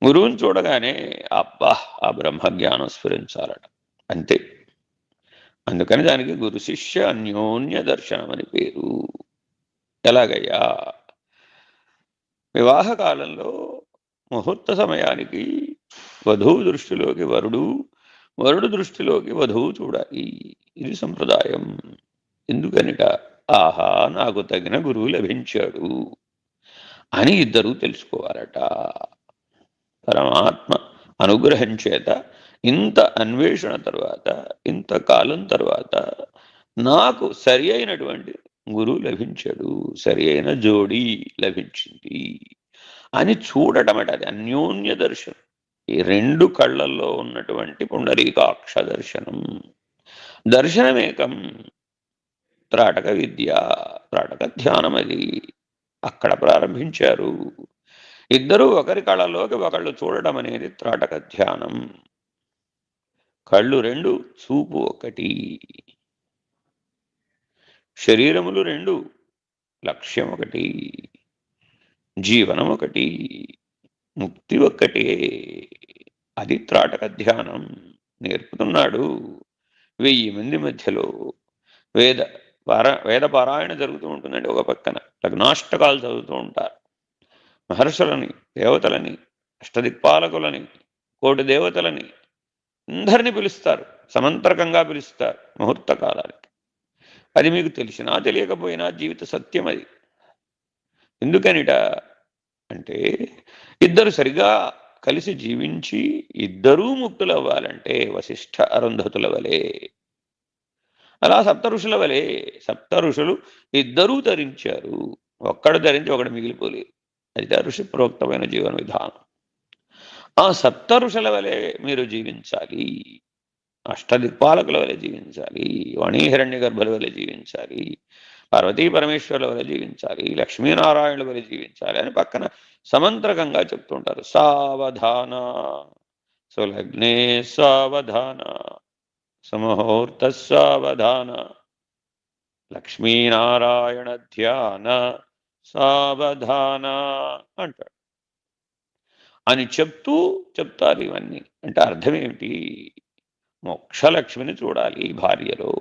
గురువుని చూడగానే అబ్బా ఆ బ్రహ్మజ్ఞానం స్ఫురించాలట, అంతే. అందుకని దానికి గురు శిష్య అన్యోన్య దర్శనం అని పేరు. ఎలాగయ్యా? వివాహ కాలంలో ముహూర్త సమయానికి వధువు దృష్టిలోకి వరుడు, వరుడు దృష్టిలోకి వధువు చూడాలి. ఇది సంప్రదాయం. ఎందుకనిట? ఆహా, నాకు తగిన గురువు లభించాడు అని ఇద్దరూ తెలుసుకోవాలట. పరమాత్మ అనుగ్రహం చేత ఇంత అన్వేషణ తర్వాత, ఇంతకాలం తర్వాత నాకు సరి అయినటువంటి గురువు లభించాడు, సరి అయిన జోడీ లభించింది అని చూడటమట. అది అన్యోన్య దర్శనం. ఈ రెండు కళ్ళల్లో ఉన్నటువంటి పుండరీకాక్ష దర్శనం. దర్శనమేకం. త్రాటక విద్య, త్రాటక ధ్యానం. అది అక్కడ ప్రారంభించారు. ఇద్దరూ ఒకరి కళ్ళలోకి ఒకళ్ళు చూడడం అనేది త్రాటక ధ్యానం. కళ్ళు రెండు, చూపు ఒకటి, శరీరములు రెండు, లక్ష్యం ఒకటి, జీవనం ఒకటి, ముక్తి ఒక్కటే. అది త్రాటక ధ్యానం నేర్పుతున్నాడు. 1000 మంది మధ్యలో వేద పారాయణ జరుగుతూ ఉంటుందండి. ఒక పక్కన లగ్నాష్టకాలు చదువుతూ ఉంటారు. మహర్షులని, దేవతలని, అష్టదిక్పాలకులని, కోటి దేవతలని అందరినీ పిలుస్తారు. సమంత్రకంగా పిలుస్తారు ముహూర్త కాలానికి. అది మీకు తెలిసినా తెలియకపోయినా జీవిత సత్యం అది. ఎందుకనిట అంటే, ఇద్దరు సరిగా కలిసి జీవించి ఇద్దరూ ముక్తులు అవ్వాలంటే వశిష్ఠ అరుంధతుల వలె, అలా సప్త ఋషుల వలె. సప్త ఋషులు ఇద్దరూ ధరించారు, ఒక్కడు ధరించి ఒకడు మిగిలిపోలేదు. అయితే ఋషి ప్రోక్తమైన జీవన విధానం. ఆ సప్త ఋషుల వలె మీరు జీవించాలి, అష్టదిక్పాలకుల వలె జీవించాలి, వాణీహిరణ్య గర్భుల వలె జీవించాలి, పార్వతీ పరమేశ్వరుల వలె జీవించాలి, లక్ష్మీనారాయణుల వలె జీవించాలి అని పక్కన సమంత్రకంగా చెప్తుంటారు. సావధాన సులగ్నే సావధాన సుముహూర్త సావధాన లక్ష్మీనారాయణ ధ్యాన సావధాన అంటాడు. అని చెప్తారు ఇవన్నీ. అంటే అర్థం ఏమిటి? మోక్షలక్ష్మిని చూడాలి భార్యలో,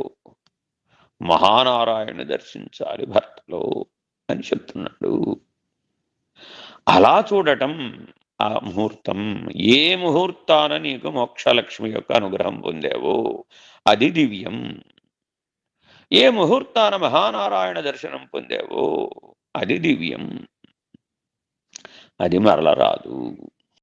మహానారాయణని దర్శించాలి భర్తలో అని చెప్తున్నాడు. అలా చూడటం ఆ ముహూర్తం. ఏ ముహూర్తాన నీకు మోక్షలక్ష్మి యొక్క అనుగ్రహం పొందావో అది దివ్యం. ఏ ముహూర్తాన మహానారాయణ దర్శనం పొందావో అది దివ్యం. అది మరల రాదు.